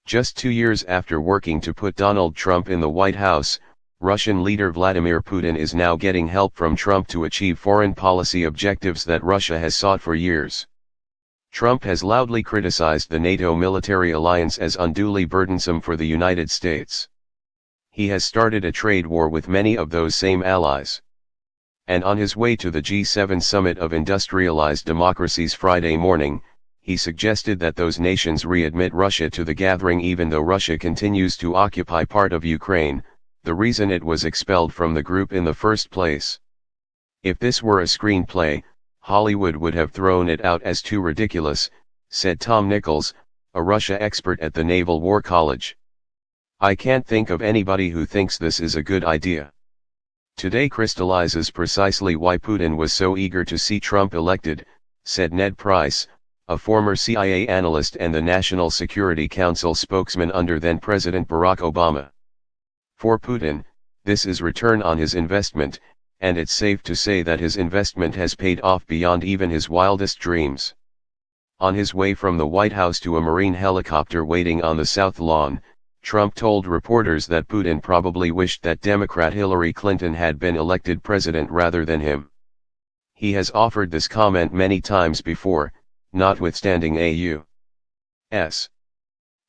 Just 2 years after working to put Donald Trump in the White House, Russian leader Vladimir Putin is now getting help from Trump to achieve foreign policy objectives that Russia has sought for years. Trump has loudly criticized the NATO military alliance as unduly burdensome for the United States. He has started a trade war with many of those same allies. And on his way to the G7 summit of industrialized democracies Friday morning, he suggested that those nations readmit Russia to the gathering even though Russia continues to occupy part of Ukraine, the reason it was expelled from the group in the first place. If this were a screenplay, Hollywood would have thrown it out as too ridiculous, said Tom Nichols, a Russia expert at the Naval War College. I can't think of anybody who thinks this is a good idea. Today crystallizes precisely why Putin was so eager to see Trump elected, said Ned Price, a former CIA analyst and the National Security Council spokesman under then-President Barack Obama. For Putin, this is return on his investment, and it's safe to say that his investment has paid off beyond even his wildest dreams. On his way from the White House to a Marine helicopter waiting on the South Lawn, Trump told reporters that Putin probably wished that Democrat Hillary Clinton had been elected president rather than him. He has offered this comment many times before, notwithstanding a U.S.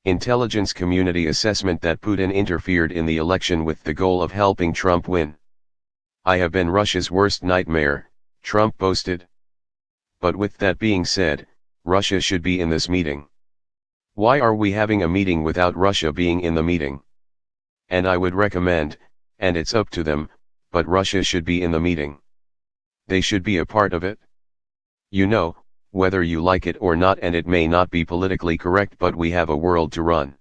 intelligence community assessment that Putin interfered in the election with the goal of helping Trump win. I have been Russia's worst nightmare, Trump boasted. But with that being said, Russia should be in this meeting. Why are we having a meeting without Russia being in the meeting? And I would recommend, and it's up to them, but Russia should be in the meeting. They should be a part of it. You know, whether you like it or not, and it may not be politically correct, but we have a world to run.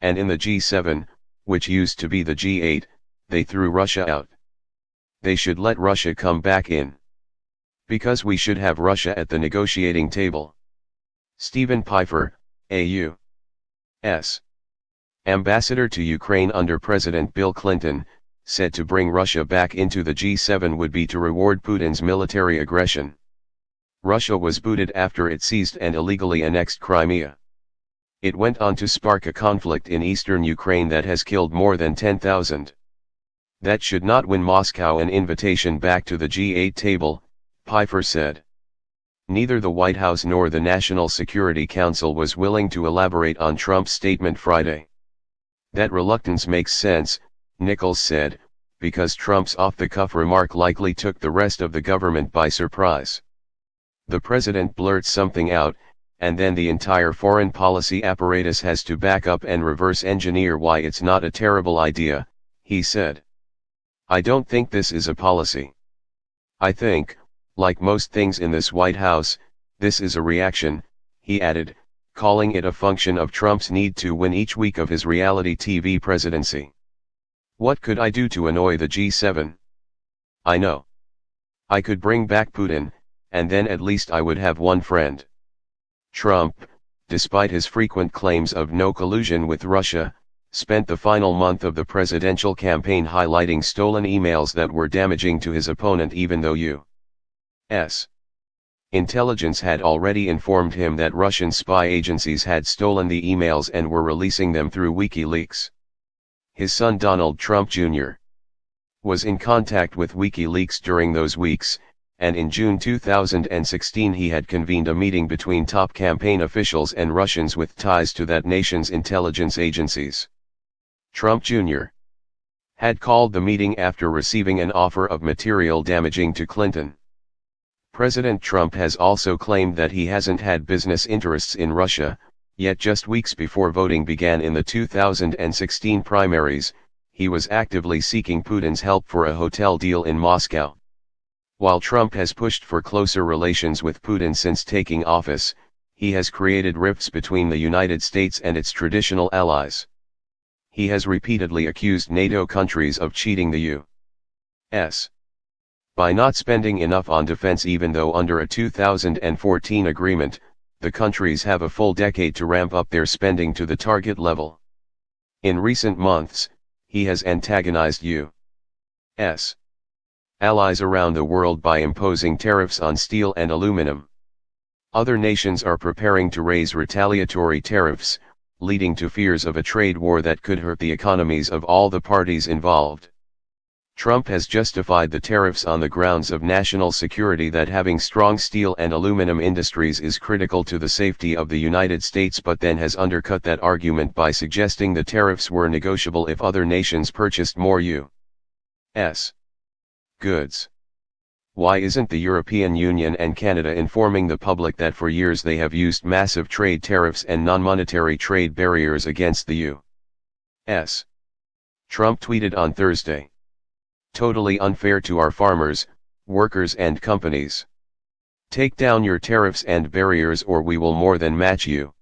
And in the G7, which used to be the G8, they threw Russia out. They should let Russia come back in. Because we should have Russia at the negotiating table. Stephen Pfeiffer, A.U.S. ambassador to Ukraine under President Bill Clinton, said to bring Russia back into the G7 would be to reward Putin's military aggression. Russia was booted after it seized and illegally annexed Crimea. It went on to spark a conflict in eastern Ukraine that has killed more than 10,000. That should not win Moscow an invitation back to the G8 table, Pfeiffer said. Neither the White House nor the National Security Council was willing to elaborate on Trump's statement Friday. That reluctance makes sense, Nichols said, because Trump's off-the-cuff remark likely took the rest of the government by surprise. The president blurts something out, and then the entire foreign policy apparatus has to back up and reverse engineer why it's not a terrible idea, he said. I don't think this is a policy. I think, like most things in this White House, this is a reaction, he added, calling it a function of Trump's need to win each week of his reality TV presidency. What could I do to annoy the G7? I know. I could bring back Putin, and then at least I would have one friend. Trump, despite his frequent claims of no collusion with Russia, spent the final month of the presidential campaign highlighting stolen emails that were damaging to his opponent even though U.S. intelligence had already informed him that Russian spy agencies had stolen the emails and were releasing them through WikiLeaks. His son Donald Trump Jr. was in contact with WikiLeaks during those weeks, and in June 2016 he had convened a meeting between top campaign officials and Russians with ties to that nation's intelligence agencies. Trump Jr. had called the meeting after receiving an offer of material damaging to Clinton. President Trump has also claimed that he hasn't had business interests in Russia, yet just weeks before voting began in the 2016 primaries, he was actively seeking Putin's help for a hotel deal in Moscow. While Trump has pushed for closer relations with Putin since taking office, he has created rifts between the United States and its traditional allies. He has repeatedly accused NATO countries of cheating the U.S. by not spending enough on defense even though under a 2014 agreement, the countries have a full decade to ramp up their spending to the target level. In recent months, he has antagonized U.S. allies around the world by imposing tariffs on steel and aluminum. Other nations are preparing to raise retaliatory tariffs, leading to fears of a trade war that could hurt the economies of all the parties involved. Trump has justified the tariffs on the grounds of national security, that having strong steel and aluminum industries is critical to the safety of the United States, but then has undercut that argument by suggesting the tariffs were negotiable if other nations purchased more U.S. goods. Why isn't the European Union and Canada informing the public that for years they have used massive trade tariffs and non-monetary trade barriers against the U.S.? Trump tweeted on Thursday. Totally unfair to our farmers, workers and companies. Take down your tariffs and barriers or we will more than match you.